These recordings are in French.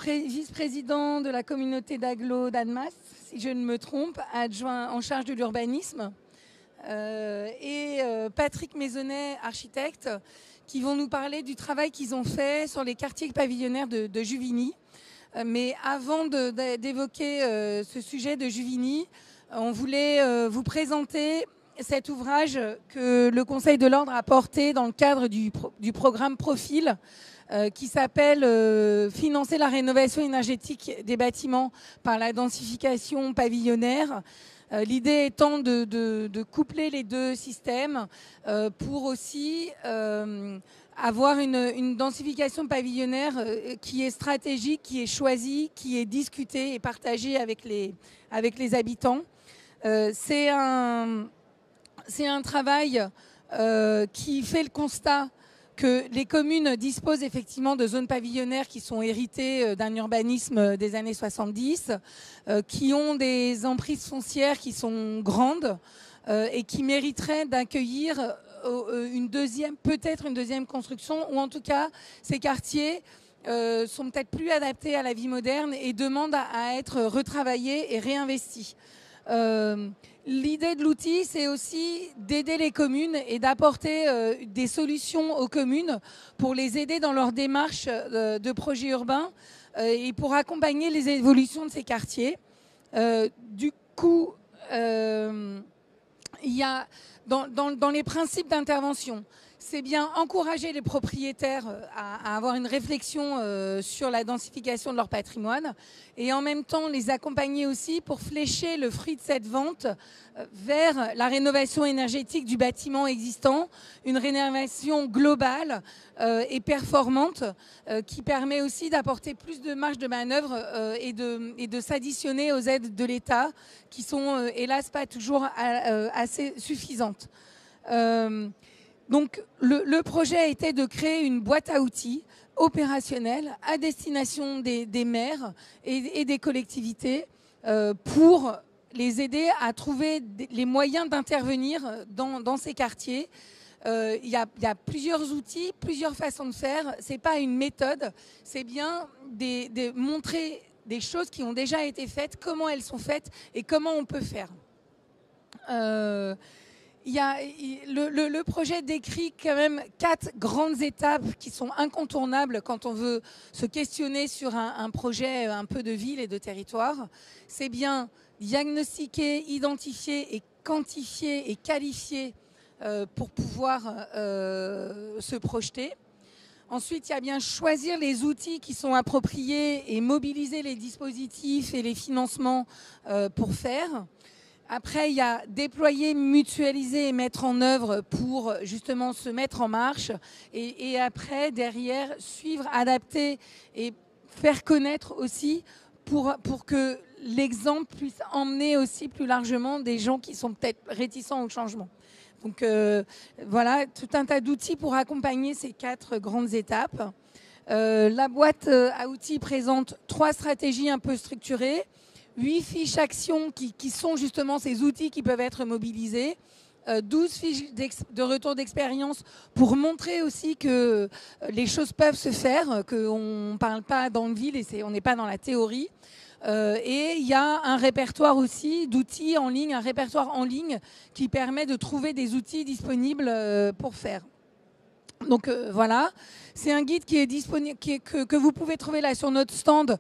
vice-président de la communauté d'agglo d'Annemasse, si je ne me trompe, adjoint en charge de l'urbanisme, et Patrick Maisonnet, architecte, qui vont nous parler du travail qu'ils ont fait sur les quartiers pavillonnaires de Juvigny. Mais avant d'évoquer ce sujet de Juvigny, on voulait vous présenter cet ouvrage que le Conseil de l'Ordre a porté dans le cadre du programme Profil, qui s'appelle « Financer la rénovation énergétique des bâtiments par la densification pavillonnaire ». L'idée étant de coupler les deux systèmes pour aussi avoir une densification pavillonnaire qui est stratégique, qui est choisie, qui est discutée et partagée avec les habitants. C'est un travail qui fait le constat que les communes disposent effectivement de zones pavillonnaires qui sont héritées d'un urbanisme des années 70, qui ont des emprises foncières qui sont grandes et qui mériteraient d'accueillir peut-être une deuxième construction, ou en tout cas ces quartiers sont peut-être plus adaptés à la vie moderne et demandent à être retravaillés et réinvestis. L'idée de l'outil, c'est aussi d'aider les communes et d'apporter des solutions aux communes pour les aider dans leur démarche de projets urbains et pour accompagner les évolutions de ces quartiers. Du coup, il y a dans les principes d'intervention, c'est bien encourager les propriétaires à avoir une réflexion sur la densification de leur patrimoine et en même temps les accompagner aussi pour flécher le fruit de cette vente vers la rénovation énergétique du bâtiment existant, une rénovation globale et performante qui permet aussi d'apporter plus de marge de manœuvre et de s'additionner aux aides de l'État qui sont hélas pas toujours assez suffisantes. Donc le projet était de créer une boîte à outils opérationnelle à destination des maires et des collectivités pour les aider à trouver les moyens d'intervenir dans ces quartiers. Il y a plusieurs outils, plusieurs façons de faire. Ce n'est pas une méthode, c'est bien de montrer des choses qui ont déjà été faites, comment elles sont faites et comment on peut faire. Le projet décrit quand même 4 grandes étapes qui sont incontournables quand on veut se questionner sur un projet un peu de ville et de territoire. C'est bien diagnostiquer, identifier et quantifier et qualifier pour pouvoir se projeter. Ensuite, il y a bien choisir les outils qui sont appropriés et mobiliser les dispositifs et les financements pour faire. Après, il y a déployer, mutualiser et mettre en œuvre pour justement se mettre en marche. Et après, derrière, suivre, adapter et faire connaître aussi pour que l'exemple puisse emmener aussi plus largement des gens qui sont peut-être réticents au changement. Donc voilà, tout un tas d'outils pour accompagner ces 4 grandes étapes. La boîte à outils présente 3 stratégies un peu structurées. 8 fiches actions qui sont justement ces outils qui peuvent être mobilisés, 12 fiches de retour d'expérience pour montrer aussi que les choses peuvent se faire, qu'on ne parle pas dans le vide et on n'est pas dans la théorie. Et il y a un répertoire aussi d'outils en ligne, un répertoire en ligne qui permet de trouver des outils disponibles pour faire. Donc voilà, c'est un guide qui est disponible, que vous pouvez trouver là sur notre stand,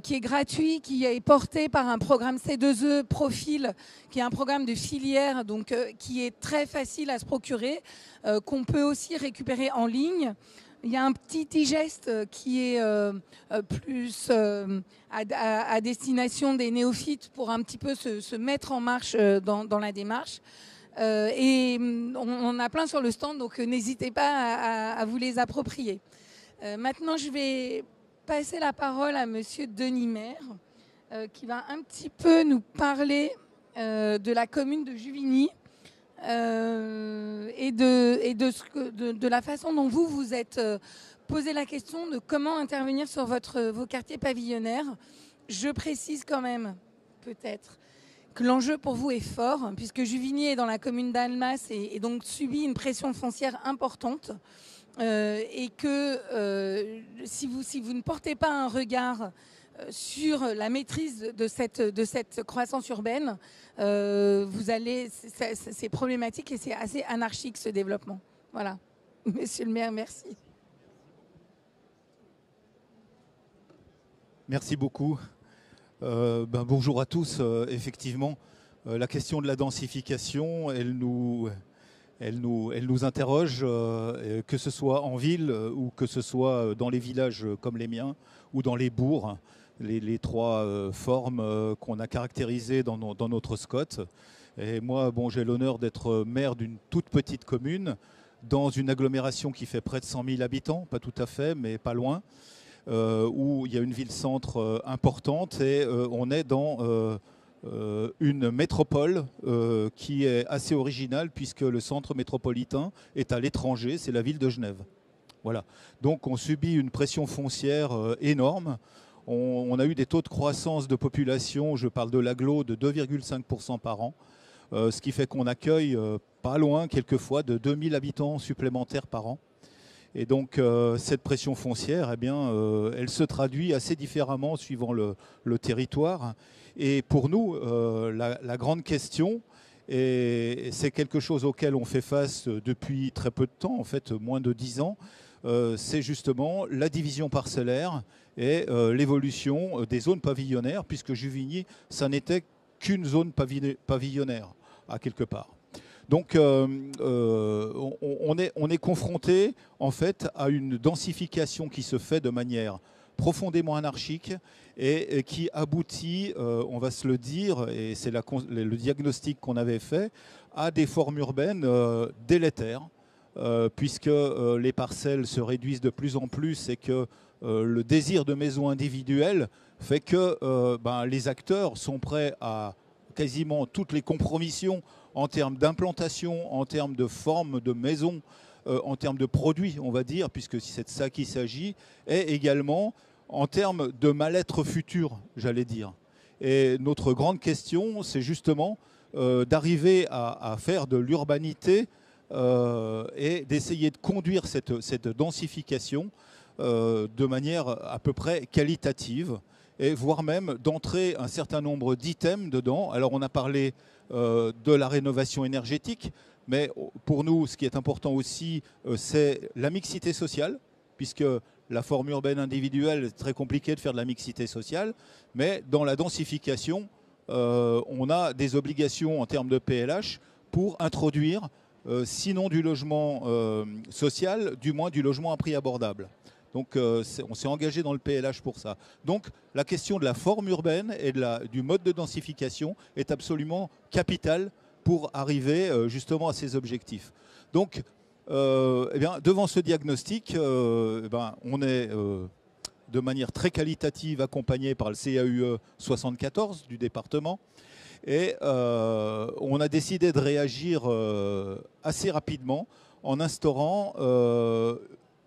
qui est gratuit, qui est porté par un programme C2E Profil, qui est un programme de filière, donc qui est très facile à se procurer, qu'on peut aussi récupérer en ligne. Il y a un petit digeste qui est plus à destination des néophytes pour un petit peu se mettre en marche dans la démarche. Et on a plein sur le stand, donc n'hésitez pas à vous les approprier. Maintenant, je vais passer la parole à Monsieur Denis Maire, qui va un petit peu nous parler de la commune de Juvigny et de la façon dont vous êtes posé la question de comment intervenir sur vos quartiers pavillonnaires. Je précise quand même, peut-être, que l'enjeu pour vous est fort, puisque Juvigny est dans la commune d'Annemasse et donc subit une pression foncière importante. et que si vous ne portez pas un regard sur la maîtrise de cette croissance urbaine, c'est problématique et c'est assez anarchique ce développement. Voilà. Monsieur le maire, merci. Merci beaucoup. Bonjour à tous. Effectivement, la question de la densification, elle nous interroge, que ce soit en ville ou que ce soit dans les villages comme les miens ou dans les bourgs, les trois formes qu'on a caractérisées dans notre SCOT. Et moi, j'ai l'honneur d'être maire d'une toute petite commune dans une agglomération qui fait près de 100 000 habitants, pas tout à fait, mais pas loin, où il y a une ville-centre importante et on est dans une métropole qui est assez originale puisque le centre métropolitain est à l'étranger, c'est la ville de Genève. Voilà. Donc on subit une pression foncière énorme. On a eu des taux de croissance de population, je parle de l'agglo, de 2,5% par an, ce qui fait qu'on accueille pas loin quelquefois de 2000 habitants supplémentaires par an. Et donc cette pression foncière, elle se traduit assez différemment suivant le territoire. Et pour nous, la grande question, et c'est quelque chose auquel on fait face depuis très peu de temps, en fait moins de 10 ans, c'est justement la division parcellaire et l'évolution des zones pavillonnaires, puisque Juvigny, ça n'était qu'une zone pavillonnaire, à quelque part. Donc on est confronté en fait à une densification qui se fait de manière profondément anarchique et qui aboutit, on va se le dire, et c'est le diagnostic qu'on avait fait, à des formes urbaines délétères, puisque les parcelles se réduisent de plus en plus et que le désir de maison individuelle fait que les acteurs sont prêts à quasiment toutes les compromissions en termes d'implantation, en termes de forme de maison, en termes de produits, on va dire, puisque c'est de ça qu'il s'agit, et également en termes de mal-être futur, j'allais dire. Et notre grande question, c'est justement d'arriver à faire de l'urbanité et d'essayer de conduire cette densification de manière à peu près qualitative, et voire même d'entrer un certain nombre d'items dedans. Alors on a parlé de la rénovation énergétique, mais pour nous, ce qui est important aussi, c'est la mixité sociale, puisque la forme urbaine individuelle, c'est très compliqué de faire de la mixité sociale, mais dans la densification, on a des obligations en termes de PLH pour introduire, sinon du logement social, du moins du logement à prix abordable. Donc on s'est engagé dans le PLH pour ça. Donc la question de la forme urbaine et du mode de densification est absolument capitale pour arriver justement à ces objectifs. Donc devant ce diagnostic, on est de manière très qualitative accompagné par le CAUE 74 du département. Et on a décidé de réagir assez rapidement en instaurant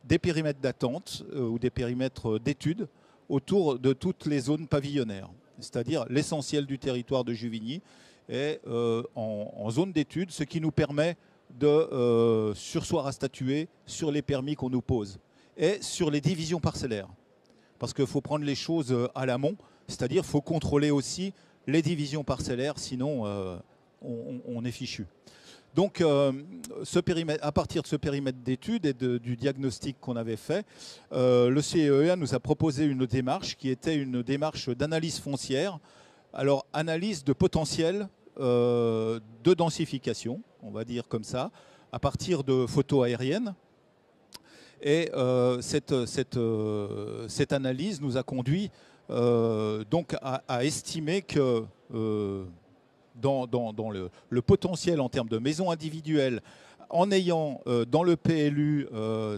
des périmètres d'attente ou des périmètres d'études autour de toutes les zones pavillonnaires, c'est-à-dire l'essentiel du territoire de Juvigny est en zone d'études, ce qui nous permet de surseoir à statuer sur les permis qu'on nous pose et sur les divisions parcellaires. Parce qu'il faut prendre les choses à l'amont, c'est-à-dire qu'il faut contrôler aussi les divisions parcellaires, sinon on est fichu. Donc, à partir de ce périmètre d'études et du diagnostic qu'on avait fait, le CEEA nous a proposé une démarche qui était une démarche d'analyse foncière. Alors, analyse de potentiel de densification, on va dire comme ça, à partir de photos aériennes. Et cette analyse nous a conduit donc à estimer que dans le potentiel en termes de maisons individuelles, en ayant dans le PLU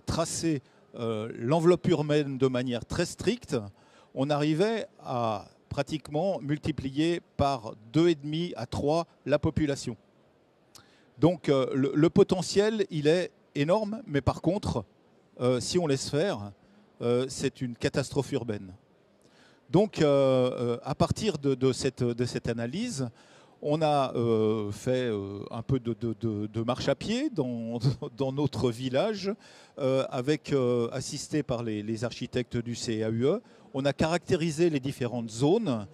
tracé l'enveloppe urbaine de manière très stricte, on arrivait à pratiquement multiplier par 2,5 à 3 la population. Donc le potentiel, il est énorme, mais par contre, si on laisse faire, c'est une catastrophe urbaine. Donc à partir de cette analyse, On a fait un peu de marche à pied dans notre village, assisté par les architectes du CAUE. On a caractérisé les différentes zones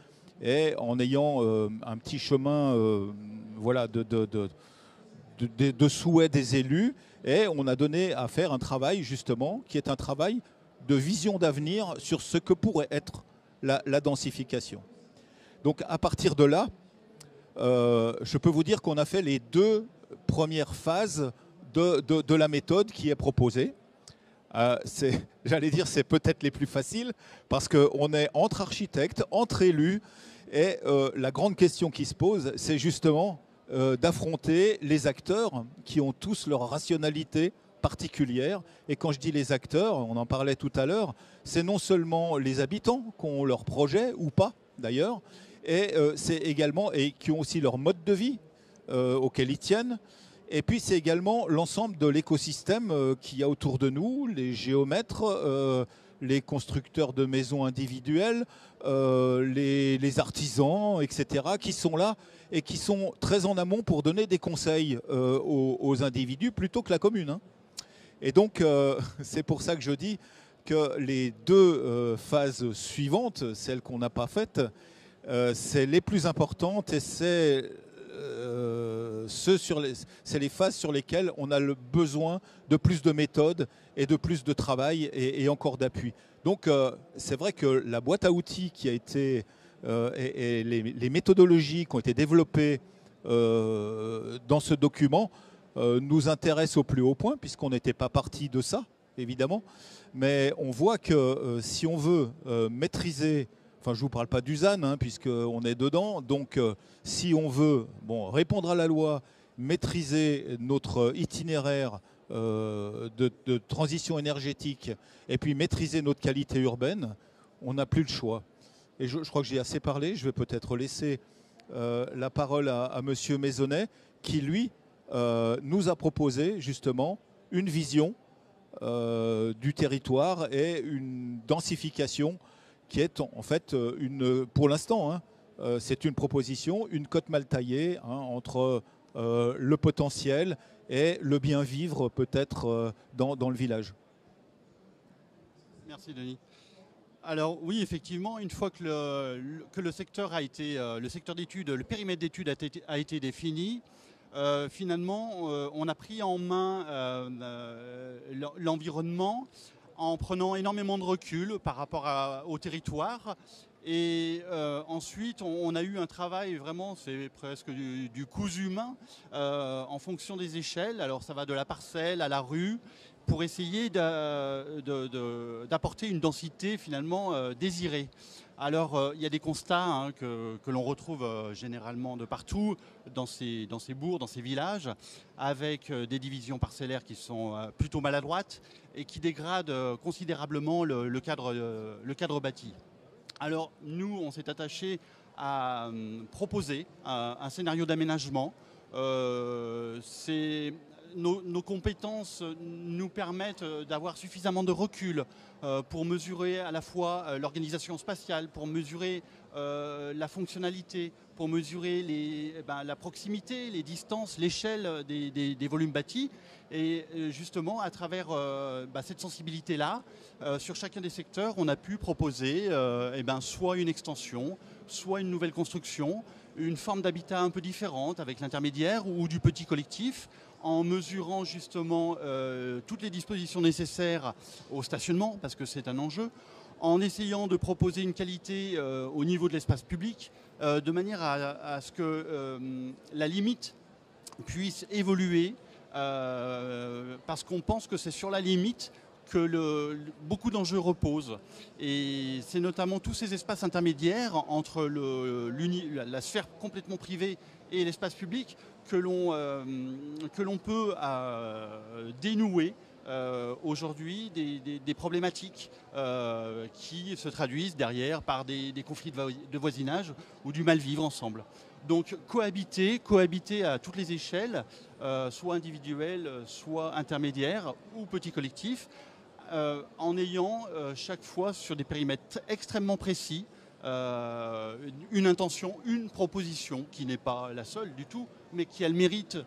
et en ayant un petit chemin voilà, de souhait des élus, et on a donné à faire un travail justement qui est un travail de vision d'avenir sur ce que pourrait être la densification. Donc à partir de là, je peux vous dire qu'on a fait les 2 premières phases de la méthode qui est proposée. J'allais dire, c'est peut-être les plus faciles parce qu'on est entre architectes, entre élus, et la grande question qui se pose, c'est justement d'affronter les acteurs qui ont tous leur rationalité particulière. Et quand je dis les acteurs, on en parlait tout à l'heure, c'est non seulement les habitants qui ont leur projet, ou pas d'ailleurs, et c'est également, et qui ont aussi leur mode de vie auquel ils tiennent. Et puis c'est également l'ensemble de l'écosystème qu'il y a autour de nous, les géomètres, les constructeurs de maisons individuelles, les artisans, etc., qui sont là et qui sont très en amont pour donner des conseils aux individus plutôt que la commune. Hein. Et donc c'est pour ça que je dis que les 2 phases suivantes, celles qu'on n'a pas faites, c'est les plus importantes, et c'est les phases sur lesquelles on a le besoin de plus de méthodes et de plus de travail et encore d'appui. Donc c'est vrai que la boîte à outils qui a été et les méthodologies qui ont été développées dans ce document nous intéressent au plus haut point, puisqu'on n'était pas parti de ça, évidemment. Mais on voit que si on veut maîtriser, enfin je ne vous parle pas d'USAN, hein, puisqu'on est dedans, donc si on veut répondre à la loi, maîtriser notre itinéraire de transition énergétique, et puis maîtriser notre qualité urbaine, on n'a plus le choix. Et je crois que j'ai assez parlé, je vais peut-être laisser la parole à Monsieur Maisonnet, qui lui nous a proposé justement une vision du territoire et une densification qui est en fait pour l'instant, hein, c'est une proposition, une cote mal taillée hein, entre le potentiel et le bien vivre peut-être dans le village. Merci Denis. Alors oui, effectivement, une fois que le secteur a été, le secteur d'études, le périmètre d'études a été défini, finalement, on a pris en main l'environnement en prenant énormément de recul par rapport au territoire. Et ensuite, on a eu un travail vraiment, c'est presque du cousu humain, en fonction des échelles. Alors ça va de la parcelle à la rue, pour essayer d'apporter une densité finalement désirée. Alors il y a des constats hein, que l'on retrouve généralement de partout, dans ces bourgs, dans ces villages, avec des divisions parcellaires qui sont plutôt maladroites et qui dégradent considérablement le cadre bâti. Alors nous, on s'est attaché à proposer un scénario d'aménagement. Nos compétences nous permettent d'avoir suffisamment de recul pour mesurer à la fois l'organisation spatiale, pour mesurer la fonctionnalité, pour mesurer la proximité, les distances, l'échelle des volumes bâtis. Et justement, à travers cette sensibilité-là, sur chacun des secteurs, on a pu proposer soit une extension, soit une nouvelle construction, une forme d'habitat un peu différente avec l'intermédiaire ou du petit collectif, en mesurant justement toutes les dispositions nécessaires au stationnement, parce que c'est un enjeu, en essayant de proposer une qualité au niveau de l'espace public, de manière à ce que la limite puisse évoluer, parce qu'on pense que c'est sur la limite que beaucoup d'enjeux reposent. Et c'est notamment tous ces espaces intermédiaires entre la sphère complètement privée et l'espace public que l'on peut dénouer aujourd'hui des problématiques qui se traduisent derrière par des conflits de voisinage ou du mal-vivre ensemble. Donc cohabiter à toutes les échelles, soit individuelles, soit intermédiaires ou petits collectifs, en ayant chaque fois sur des périmètres extrêmement précis une intention, une proposition qui n'est pas la seule du tout, mais qui a le mérite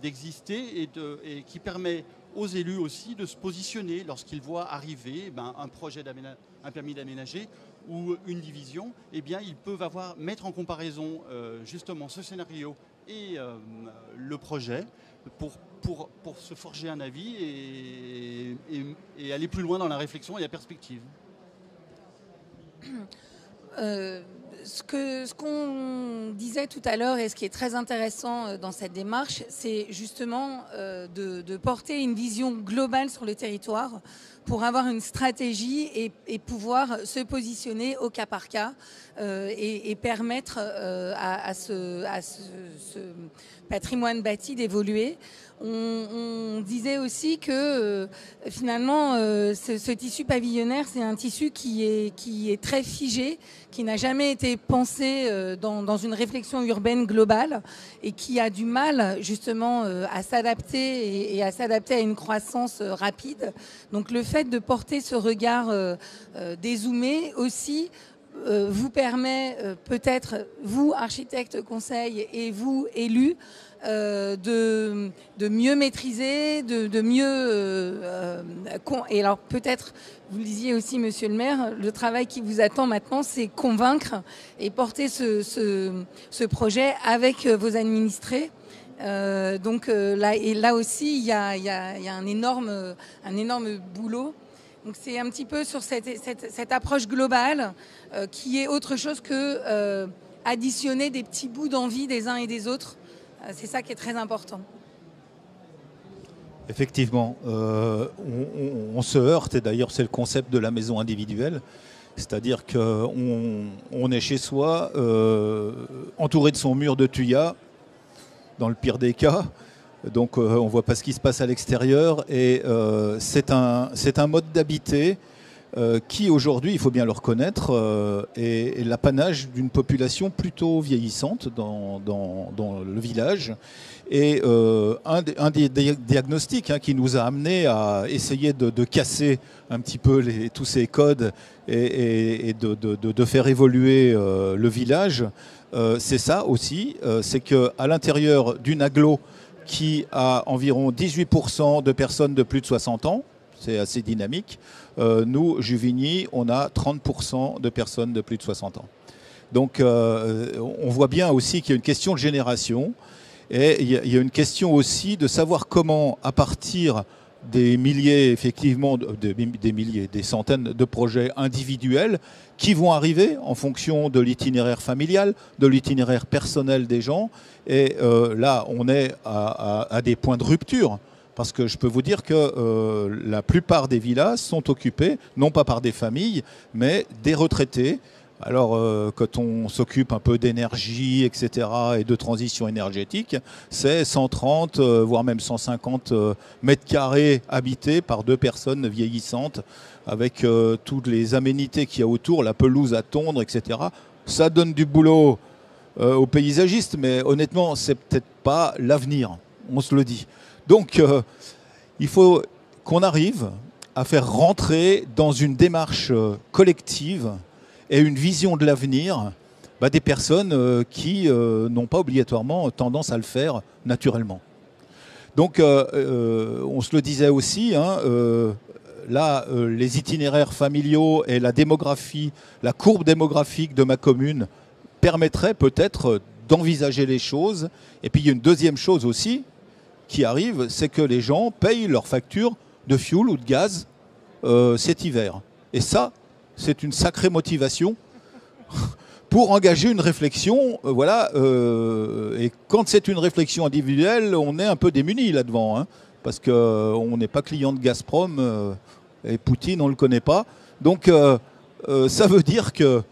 d'exister et qui permet aux élus aussi de se positionner lorsqu'ils voient arriver un projet un permis d'aménager ou une division. Eh bien, ils peuvent mettre en comparaison justement ce scénario et le projet pour se forger un avis et aller plus loin dans la réflexion et la perspective. Ce qu'on disait tout à l'heure et ce qui est très intéressant dans cette démarche, c'est justement de porter une vision globale sur le territoire pour avoir une stratégie et pouvoir se positionner au cas par cas et permettre à ce patrimoine bâti d'évoluer. On disait aussi que finalement ce tissu pavillonnaire, c'est un tissu qui est très figé, qui n'a jamais été pensé dans une réflexion urbaine globale et qui a du mal justement à s'adapter et à s'adapter à une croissance rapide. Donc le fait de porter ce regard dézoomé aussi vous permet peut-être, vous architectes conseils et vous élus, de mieux maîtriser, de mieux... et alors peut-être, vous le disiez aussi monsieur le maire, le travail qui vous attend maintenant, c'est convaincre et porter ce projet avec vos administrés. Donc là aussi, il y a un énorme boulot. Donc c'est un petit peu sur cette approche globale qui est autre chose que additionner des petits bouts d'envie des uns et des autres. C'est ça qui est très important. Effectivement, on se heurte, et d'ailleurs c'est le concept de la maison individuelle, c'est-à-dire qu'on est chez soi, entouré de son mur de tuya, dans le pire des cas, donc on ne voit pas ce qui se passe à l'extérieur, et c'est un mode d'habiter qui aujourd'hui, il faut bien le reconnaître, est l'apanage d'une population plutôt vieillissante dans le village. Et un des diagnostics qui nous a amené à essayer de casser un petit peu tous ces codes et de faire évoluer le village, c'est ça aussi, c'est qu'à l'intérieur d'une agglo qui a environ 18% de personnes de plus de 60 ans, c'est assez dynamique. Nous, Juvigny, on a 30% de personnes de plus de 60 ans. Donc on voit bien aussi qu'il y a une question de génération et il y a une question aussi de savoir comment, à partir des milliers, effectivement, des centaines de projets individuels qui vont arriver en fonction de l'itinéraire familial, de l'itinéraire personnel des gens. Et là, on est à des points de rupture. Parce que je peux vous dire que la plupart des villas sont occupées, non pas par des familles, mais des retraités. Alors, quand on s'occupe un peu d'énergie, etc., et de transition énergétique, c'est 130, voire même 150 mètres carrés habités par 2 personnes vieillissantes, avec toutes les aménités qu'il y a autour, la pelouse à tondre, etc. Ça donne du boulot aux paysagistes, mais honnêtement, c'est peut-être pas l'avenir, on se le dit. Donc, il faut qu'on arrive à faire rentrer dans une démarche collective et une vision de l'avenir des personnes qui n'ont pas obligatoirement tendance à le faire naturellement. Donc, on se le disait aussi, là, les itinéraires familiaux et la démographie, la courbe démographique de ma commune permettrait peut-être d'envisager les choses. Et puis, il y a une deuxième chose aussi qui arrive, c'est que les gens payent leurs factures de fioul ou de gaz cet hiver. Et ça, c'est une sacrée motivation pour engager une réflexion. Voilà, et quand c'est une réflexion individuelle, on est un peu démuni là-devant, parce qu'on n'est pas client de Gazprom et Poutine, on ne le connaît pas. Donc, ça veut dire que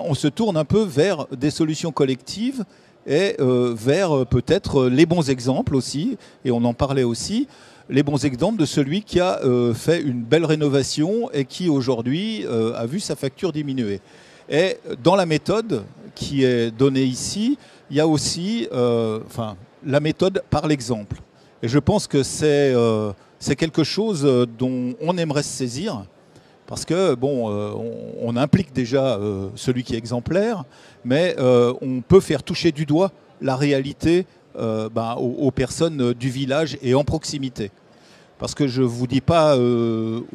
on se tourne un peu vers des solutions collectives et vers peut-être les bons exemples aussi, et on en parlait aussi, les bons exemples de celui qui a fait une belle rénovation et qui aujourd'hui a vu sa facture diminuer. Et dans la méthode qui est donnée ici, il y a aussi la méthode par l'exemple. Et je pense que c'est quelque chose dont on aimerait se saisir, Parce que, bon, on implique déjà celui qui est exemplaire, mais on peut faire toucher du doigt la réalité aux personnes du village et en proximité. Parce que je ne vous dis pas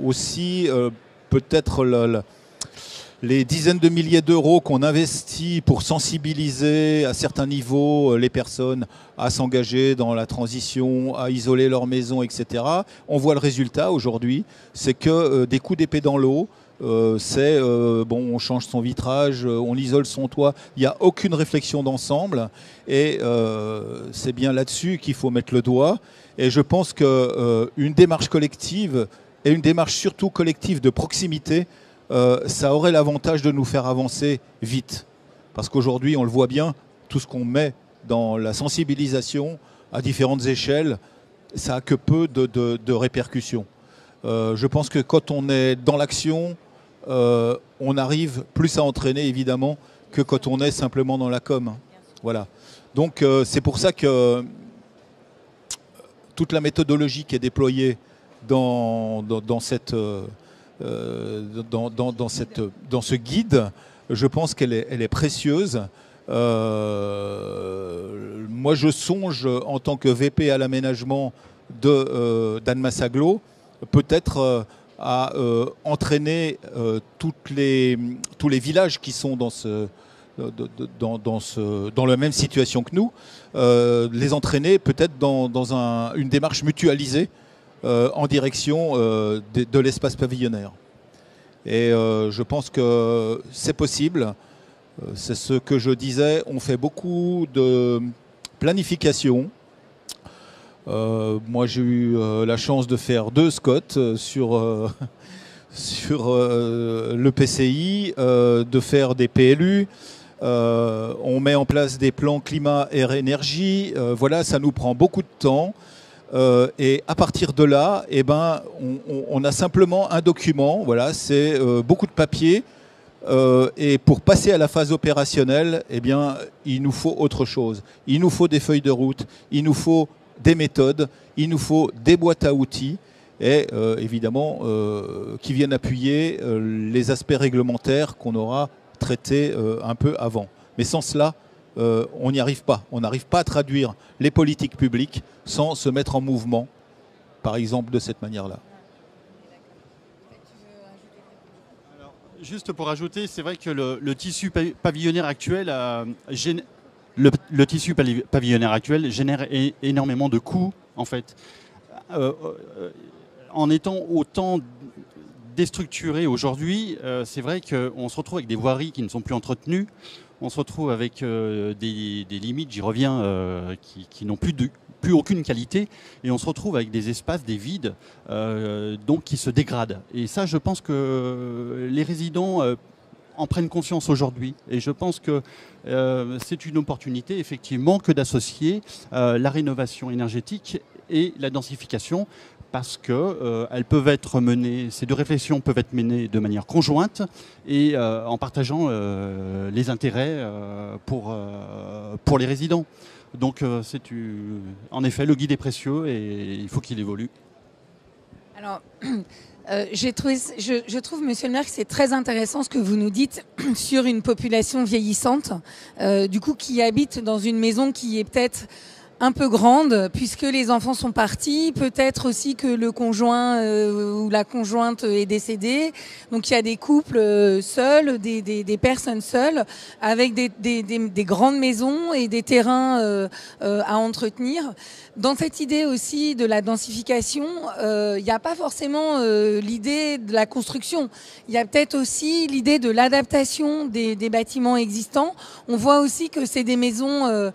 aussi peut-être les dizaines de milliers d'euros qu'on investit pour sensibiliser à certains niveaux les personnes à s'engager dans la transition, à isoler leur maison, etc. On voit le résultat aujourd'hui, c'est que des coups d'épée dans l'eau, on change son vitrage, on isole son toit, il n'y a aucune réflexion d'ensemble et c'est bien là-dessus qu'il faut mettre le doigt. Et je pense qu'une démarche collective et une démarche surtout collective de proximité, ça aurait l'avantage de nous faire avancer vite. Parce qu'aujourd'hui, on le voit bien, tout ce qu'on met dans la sensibilisation à différentes échelles, ça n'a que peu de répercussions. Je pense que quand on est dans l'action, on arrive plus à entraîner évidemment que quand on est simplement dans la com. Voilà. Donc c'est pour ça que toute la méthodologie qui est déployée dans ce guide, je pense qu'elle est précieuse. Moi, je songe, en tant que VP à l'aménagement d'Annemasse Agglo, peut-être à entraîner tous les villages qui sont dans la même situation que nous, les entraîner peut-être dans une démarche mutualisée en direction de l'espace pavillonnaire. Et je pense que c'est possible. C'est ce que je disais. On fait beaucoup de planification. Moi, j'ai eu la chance de faire 2 SCOT sur le PCI, de faire des PLU. On met en place des plans climat, air, énergie. Voilà, ça nous prend beaucoup de temps. Et à partir de là, on a simplement un document. Voilà, c'est beaucoup de papier. Et pour passer à la phase opérationnelle, il nous faut autre chose. Il nous faut des feuilles de route, il nous faut des méthodes, il nous faut des boîtes à outils et évidemment qui viennent appuyer les aspects réglementaires qu'on aura traités un peu avant. Mais sans cela, on n'y arrive pas. On n'arrive pas à traduire les politiques publiques sans se mettre en mouvement, par exemple de cette manière-là. Juste pour ajouter, c'est vrai que le tissu pavillonnaire actuel, le tissu pavillonnaire actuel génère énormément de coûts, en fait. En étant autant déstructuré aujourd'hui, c'est vrai qu'on se retrouve avec des voiries qui ne sont plus entretenues. On se retrouve avec des limites, j'y reviens, qui n'ont plus aucune qualité, et on se retrouve avec des espaces, des vides, donc qui se dégradent. Et ça, je pense que les résidents en prennent conscience aujourd'hui. Et je pense que c'est une opportunité, effectivement, que d'associer la rénovation énergétique et la densification, parce que elles peuvent être menées, ces 2 réflexions peuvent être menées de manière conjointe et en partageant les intérêts pour les résidents. Donc en effet, le guide est précieux et il faut qu'il évolue. Alors, je trouve, monsieur le maire, que c'est très intéressant ce que vous nous dites sur une population vieillissante, du coup, qui habite dans une maison qui est peut-être un peu grande, puisque les enfants sont partis, peut-être aussi que le conjoint ou la conjointe est décédé. Donc il y a des couples seuls, des personnes seules, avec des grandes maisons et des terrains à entretenir. Dans cette idée aussi de la densification, il n'y a pas forcément l'idée de la construction. Il y a peut-être aussi l'idée de l'adaptation des bâtiments existants. On voit aussi que c'est des maisons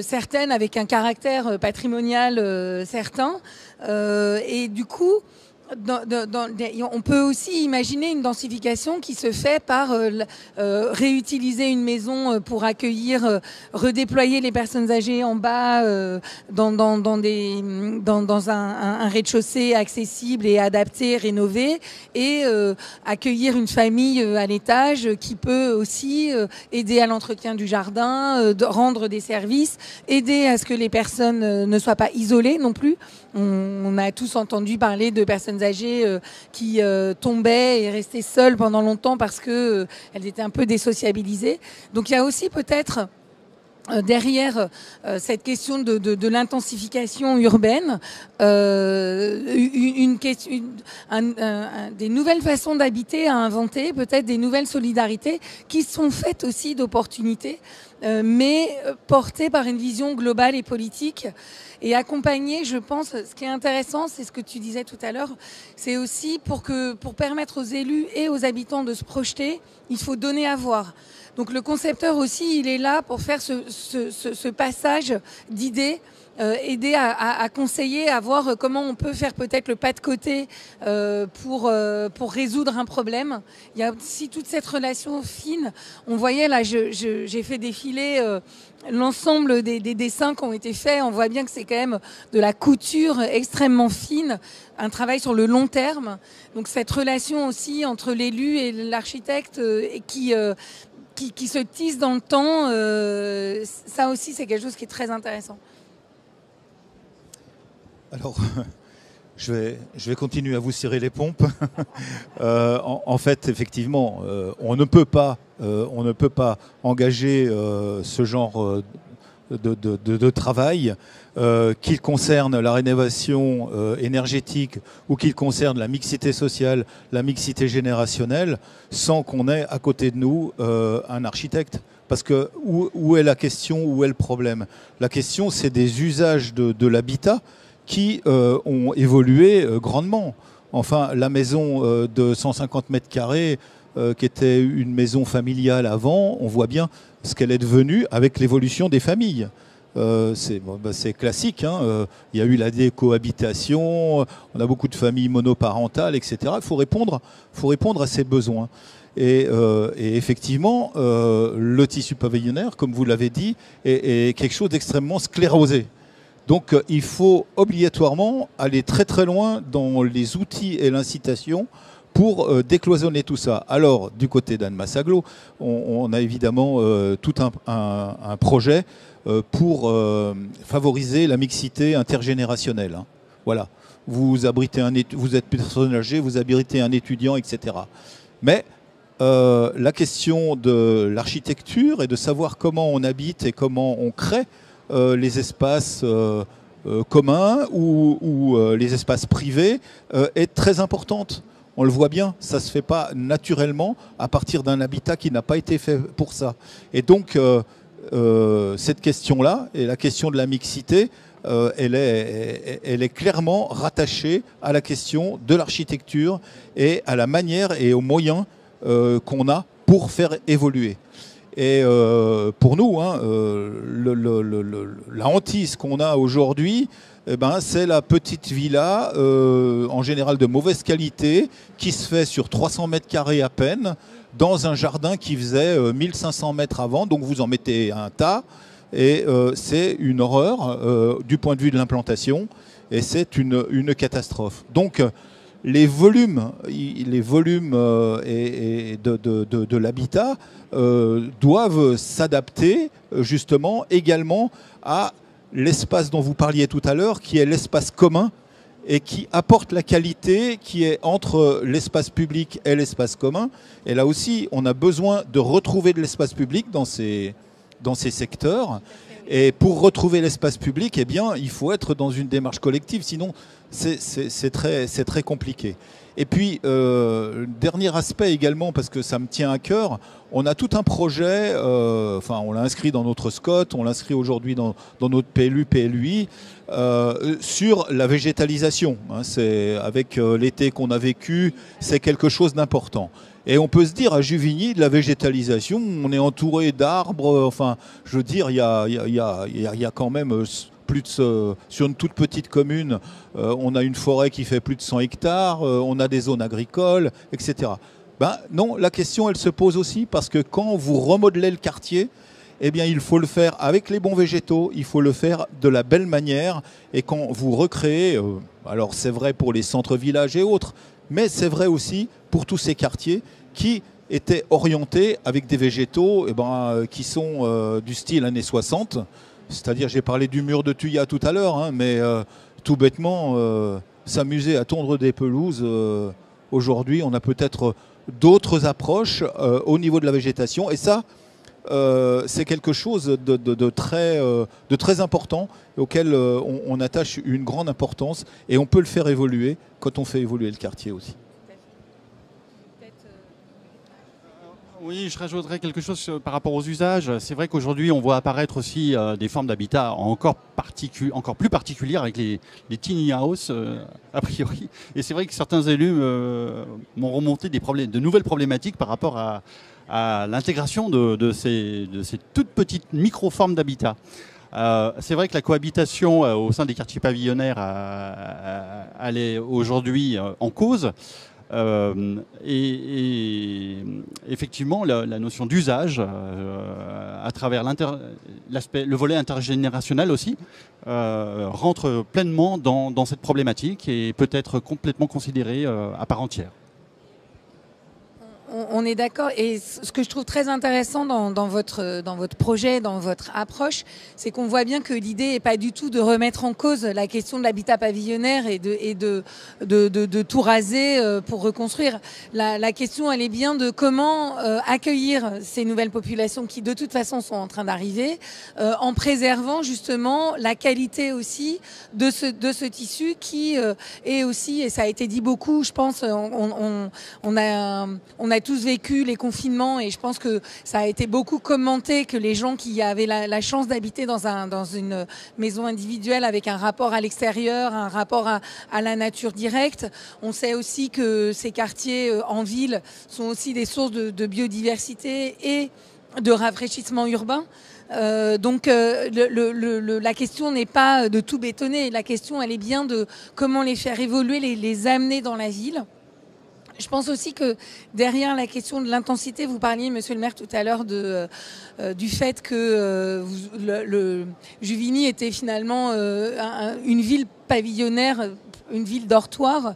certaines avec un caractère patrimonial certain. Et du coup, on peut aussi imaginer une densification qui se fait par réutiliser une maison pour accueillir, redéployer les personnes âgées en bas dans un rez-de-chaussée accessible et adapté, rénové, et accueillir une famille à l'étage qui peut aussi aider à l'entretien du jardin, rendre des services, aider à ce que les personnes ne soient pas isolées non plus. On a tous entendu parler de personnes âgées qui tombaient et restaient seules pendant longtemps parce qu'elles étaient un peu désociabilisées. Donc il y a aussi peut-être derrière cette question de l'intensification urbaine, des nouvelles façons d'habiter à inventer, peut-être des nouvelles solidarités qui sont faites aussi d'opportunités, mais portées par une vision globale et politique et accompagnées, je pense. Ce qui est intéressant, c'est ce que tu disais tout à l'heure, c'est aussi pour permettre aux élus et aux habitants de se projeter, il faut donner à voir. Donc le concepteur aussi, il est là pour faire ce passage d'idées, aider à conseiller, à voir comment on peut faire peut-être le pas de côté pour résoudre un problème. Il y a aussi toute cette relation fine. On voyait là, j'ai fait défiler l'ensemble des dessins qui ont été faits. On voit bien que c'est quand même de la couture extrêmement fine, un travail sur le long terme. Donc cette relation aussi entre l'élu et l'architecte qui se tisse dans le temps, ça aussi c'est quelque chose qui est très intéressant. Alors, je vais continuer à vous cirer les pompes. En fait, effectivement, on ne peut pas engager ce genre de travail, qu'il concerne la rénovation énergétique ou qu'il concerne la mixité sociale, la mixité générationnelle, sans qu'on ait à côté de nous un architecte. Parce que où est la question, où est le problème? La question, c'est des usages de l'habitat qui ont évolué grandement. Enfin, la maison de 150 mètres carrés, qui était une maison familiale avant, on voit bien ce qu'elle est devenue avec l'évolution des familles. C'est classique, hein. Il y a eu la décohabitation, on a beaucoup de familles monoparentales, etc. Il faut répondre à ces besoins. Et effectivement, le tissu pavillonnaire, comme vous l'avez dit, est quelque chose d'extrêmement sclérosé. Donc il faut obligatoirement aller très très loin dans les outils et l'incitation pour décloisonner tout ça. Alors, du côté d'Annemasse Agglo, on a évidemment tout un projet pour favoriser la mixité intergénérationnelle. Hein. Voilà. Vous êtes personne âgée, vous abritez un étudiant, etc. Mais la question de l'architecture et de savoir comment on habite et comment on crée les espaces communs ou les espaces privés est très importante. On le voit bien, ça ne se fait pas naturellement à partir d'un habitat qui n'a pas été fait pour ça. Et donc, cette question-là, et la question de la mixité, elle est clairement rattachée à la question de l'architecture et à la manière et aux moyens qu'on a pour faire évoluer. Et pour nous, hein, la hantise qu'on a aujourd'hui, c'est la petite villa, en général de mauvaise qualité, qui se fait sur 300 mètres carrés à peine, dans un jardin qui faisait 1500 mètres avant. Donc vous en mettez un tas, et c'est une horreur du point de vue de l'implantation, et c'est une catastrophe. Donc les volumes de l'habitat doivent s'adapter justement également à l'espace dont vous parliez tout à l'heure, qui est l'espace commun et qui apporte la qualité qui est entre l'espace public et l'espace commun. Et là aussi, on a besoin de retrouver de l'espace public dans ces secteurs. Et pour retrouver l'espace public, eh bien, il faut être dans une démarche collective, sinon c'est très compliqué. Et puis, dernier aspect également, parce que ça me tient à cœur, on a tout un projet, on l'a inscrit dans notre SCOT, on l'inscrit aujourd'hui dans notre PLU, PLUI, sur la végétalisation. Hein, avec l'été qu'on a vécu, c'est quelque chose d'important. Et on peut se dire, à Juvigny, de la végétalisation, on est entouré d'arbres, enfin, je veux dire, il y a quand même... sur une toute petite commune, on a une forêt qui fait plus de 100 hectares, on a des zones agricoles, etc. Non, la question, elle se pose aussi parce que quand vous remodelez le quartier, eh bien, il faut le faire avec les bons végétaux, il faut le faire de la belle manière. Et quand vous recréez, alors c'est vrai pour les centres-villages et autres, mais c'est vrai aussi pour tous ces quartiers qui étaient orientés avec des végétaux qui sont du style années 60. C'est-à-dire, j'ai parlé du mur de Thuya tout à l'heure, hein, mais tout bêtement, s'amuser à tondre des pelouses, aujourd'hui, on a peut-être d'autres approches au niveau de la végétation. Et ça, c'est quelque chose de très important auquel on attache une grande importance et on peut le faire évoluer quand on fait évoluer le quartier aussi. Oui, je rajouterais quelque chose par rapport aux usages. C'est vrai qu'aujourd'hui, on voit apparaître aussi des formes d'habitat encore plus particulières avec les tiny house, a priori. Et c'est vrai que certains élus m'ont remonté de nouvelles problématiques par rapport à l'intégration de ces toutes petites micro-formes d'habitat. C'est vrai que la cohabitation au sein des quartiers pavillonnaires elle est aujourd'hui en cause. Et effectivement, la notion d'usage, à travers le volet intergénérationnel aussi, rentre pleinement dans cette problématique et peut être complètement considérée à part entière. On est d'accord. Et ce que je trouve très intéressant dans votre projet, dans votre approche, c'est qu'on voit bien que l'idée n'est pas du tout de remettre en cause la question de l'habitat pavillonnaire et de tout raser pour reconstruire. La question, elle est bien de comment accueillir ces nouvelles populations qui, de toute façon, sont en train d'arriver, en préservant justement la qualité aussi de ce tissu qui est aussi, et ça a été dit beaucoup, je pense, on a tous vécu les confinements et je pense que ça a été beaucoup commenté que les gens qui avaient la chance d'habiter dans une maison individuelle avec un rapport à l'extérieur, un rapport à la nature directe. On sait aussi que ces quartiers en ville sont aussi des sources de biodiversité et de rafraîchissement urbain. Donc la question n'est pas de tout bétonner, la question elle est bien de comment les faire évoluer, les amener dans la ville. Je pense aussi que derrière la question de l'intensité, vous parliez, monsieur le maire, tout à l'heure du fait que Juvigny était finalement une ville pavillonnaire, une ville dortoir.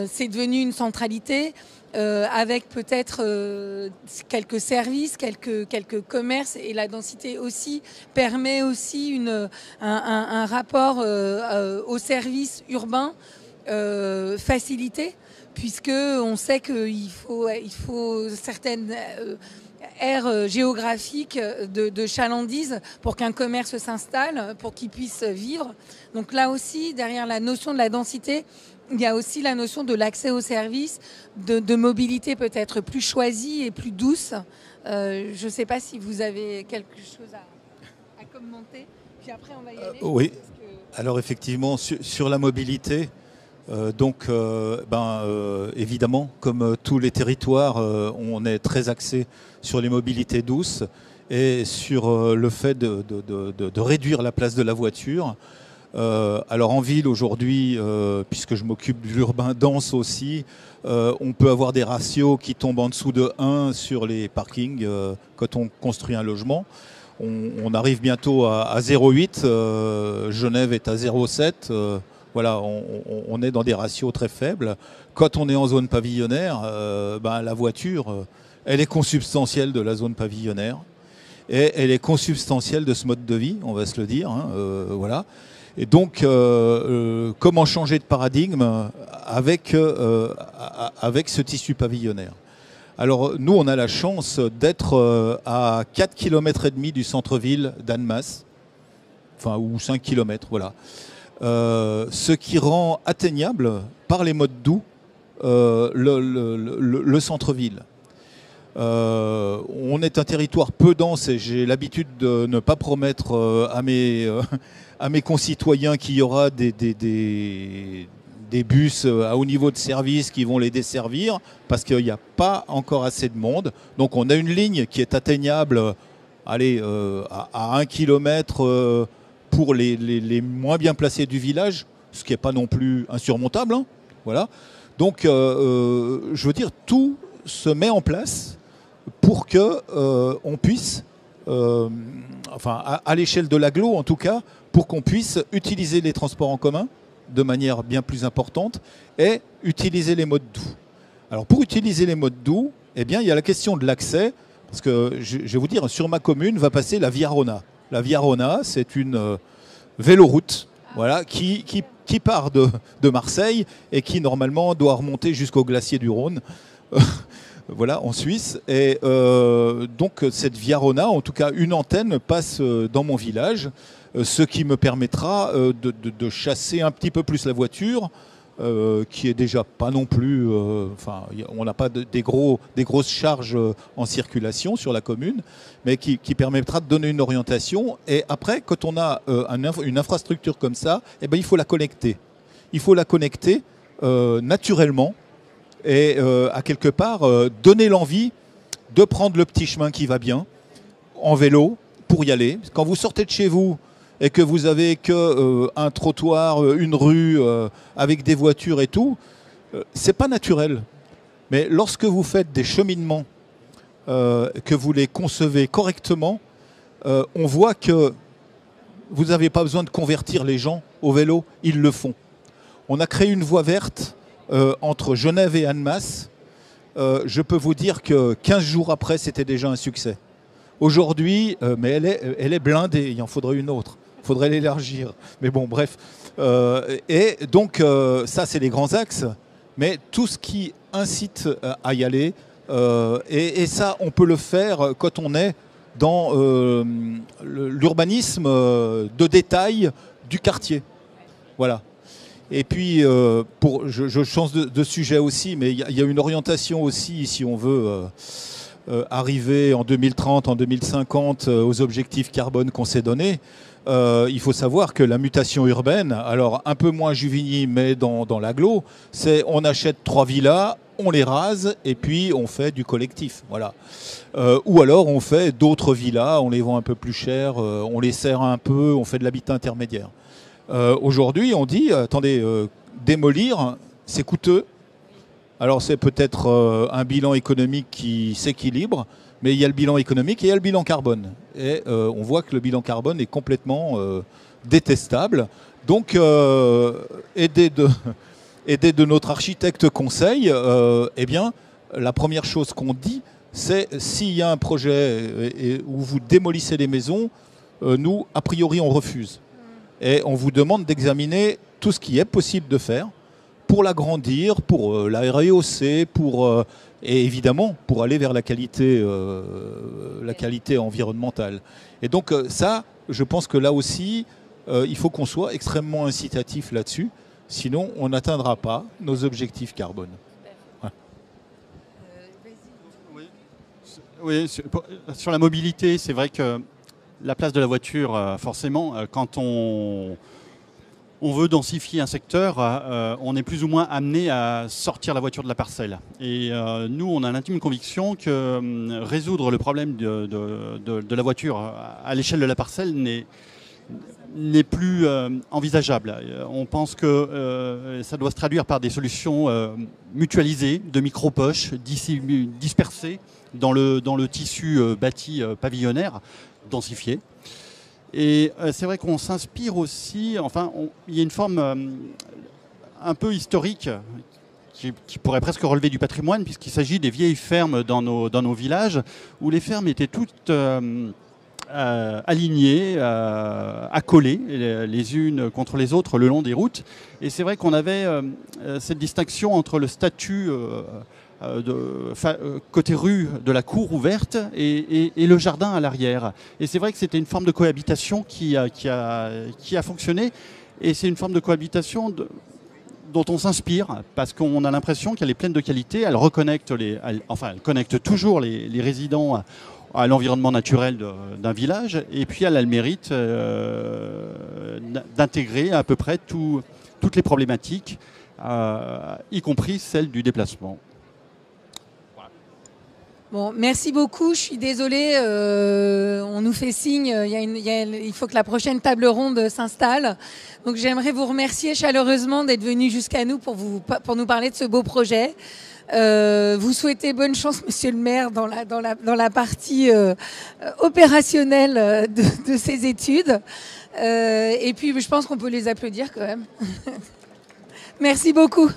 C'est devenu une centralité avec peut-être quelques services, quelques commerces, et la densité aussi permet aussi un rapport aux services urbains facilité. Puisqu'on sait qu'il faut certaines aires géographiques de chalandise pour qu'un commerce s'installe, pour qu'il puisse vivre. Donc là aussi, derrière la notion de la densité, il y a aussi la notion de l'accès aux services, de mobilité peut-être plus choisie et plus douce. Je ne sais pas si vous avez quelque chose à commenter. Puis après, on va y aller. Oui, alors effectivement, sur la mobilité... évidemment, comme tous les territoires, on est très axé sur les mobilités douces et sur le fait de réduire la place de la voiture. Alors en ville aujourd'hui, puisque je m'occupe de l'urbain dense aussi, on peut avoir des ratios qui tombent en dessous de 1 sur les parkings quand on construit un logement. On arrive bientôt à 0,8, Genève est à 0,7. Voilà, on est dans des ratios très faibles. Quand on est en zone pavillonnaire, la voiture, elle est consubstantielle de la zone pavillonnaire. Et elle est consubstantielle de ce mode de vie, on va se le dire. Voilà. Et donc, comment changer de paradigme avec ce tissu pavillonnaire ? Alors, nous, on a la chance d'être à 4,5 km du centre-ville d'Annemasse, ou 5 km, voilà. Ce qui rend atteignable par les modes doux le centre-ville. On est un territoire peu dense et j'ai l'habitude de ne pas promettre à mes concitoyens qu'il y aura des bus à haut niveau de service qui vont les desservir parce qu'il n'y a pas encore assez de monde. Donc on a une ligne qui est atteignable à 1 km pour les moins bien placés du village, ce qui n'est pas non plus insurmontable. Hein, voilà. Donc, je veux dire, tout se met en place pour qu'on puisse, à l'échelle de l'agglo en tout cas, pour qu'on puisse utiliser les transports en commun de manière bien plus importante et utiliser les modes doux. Alors, pour utiliser les modes doux, eh bien, il y a la question de l'accès, parce que je vais vous dire, sur ma commune va passer la Via Rona. La Via Rona, c'est une véloroute, voilà, qui qui part de Marseille et qui normalement doit remonter jusqu'au glacier du Rhône. Voilà, en Suisse. Et donc cette Via Rhôna, en tout cas une antenne, passe dans mon village, ce qui me permettra de chasser un petit peu plus la voiture, qui est déjà pas non plus... on n'a pas des grosses charges en circulation sur la commune, mais qui permettra de donner une orientation. Et après, quand on a une infrastructure comme ça, eh ben, il faut la connecter. Il faut la connecter naturellement et à quelque part donner l'envie de prendre le petit chemin qui va bien en vélo pour y aller. Quand vous sortez de chez vous et que vous avez un trottoir, une rue avec des voitures et tout, c'est pas naturel. Mais lorsque vous faites des cheminements, que vous les concevez correctement, on voit que vous n'avez pas besoin de convertir les gens au vélo, ils le font. On a créé une voie verte entre Genève et Annemasse. Je peux vous dire que 15 jours après, c'était déjà un succès. Aujourd'hui, mais elle est blindée, il en faudrait une autre. Il faudrait l'élargir. Mais bon, bref. Et donc, ça, c'est les grands axes. Mais tout ce qui incite à y aller, et ça, on peut le faire quand on est dans l'urbanisme de détail du quartier. Voilà. Et puis, je change de sujet aussi, mais il y a une orientation aussi, si on veut arriver en 2030, en 2050 aux objectifs carbone qu'on s'est donnés. Il faut savoir que la mutation urbaine, alors un peu moins Juvigny, mais dans l'agglo, c'est on achète 3 villas, on les rase et puis on fait du collectif. Voilà. Ou alors on fait d'autres villas, on les vend un peu plus cher, on les serre un peu, on fait de l'habitat intermédiaire. Aujourd'hui, on dit, attendez, démolir, c'est coûteux. Alors c'est peut-être un bilan économique qui s'équilibre, mais il y a le bilan économique et il y a le bilan carbone. Et on voit que le bilan carbone est complètement détestable. Donc, aidé de notre architecte conseil, eh bien, la première chose qu'on dit, c'est s'il y a un projet où vous démolissez les maisons, nous, a priori, on refuse. Et on vous demande d'examiner tout ce qui est possible de faire pour l'agrandir, pour la rehausser, et évidemment pour aller vers la qualité environnementale. Et donc ça, je pense que là aussi, il faut qu'on soit extrêmement incitatif là-dessus, sinon on n'atteindra pas nos objectifs carbone. Oui, sur la mobilité, c'est vrai que la place de la voiture, forcément, quand on veut densifier un secteur, on est plus ou moins amené à sortir la voiture de la parcelle. Et nous, on a l'intime conviction que résoudre le problème de la voiture à l'échelle de la parcelle n'est plus envisageable. On pense que ça doit se traduire par des solutions mutualisées, de micro-poches, dispersées dans le tissu bâti pavillonnaire, densifié. Et c'est vrai qu'on s'inspire aussi, enfin, il y a une forme un peu historique qui pourrait presque relever du patrimoine, puisqu'il s'agit des vieilles fermes dans nos villages, où les fermes étaient toutes alignées, accolées, les unes contre les autres le long des routes. Et c'est vrai qu'on avait cette distinction entre le statut côté rue de la cour ouverte et le jardin à l'arrière. Et c'est vrai que c'était une forme de cohabitation qui a fonctionné. Et c'est une forme de cohabitation dont on s'inspire, parce qu'on a l'impression qu'elle est pleine de qualité. Elle reconnecte elle connecte toujours les résidents à l'environnement naturel d'un village. Et puis elle a le mérite d'intégrer à peu près toutes les problématiques, y compris celle du déplacement. Bon, merci beaucoup. Je suis désolée, on nous fait signe. Il faut que la prochaine table ronde s'installe. Donc, j'aimerais vous remercier chaleureusement d'être venu jusqu'à nous pour nous parler de ce beau projet. Vous souhaitez bonne chance, Monsieur le maire, dans la partie opérationnelle de ces études. Et puis, je pense qu'on peut les applaudir quand même. Merci beaucoup.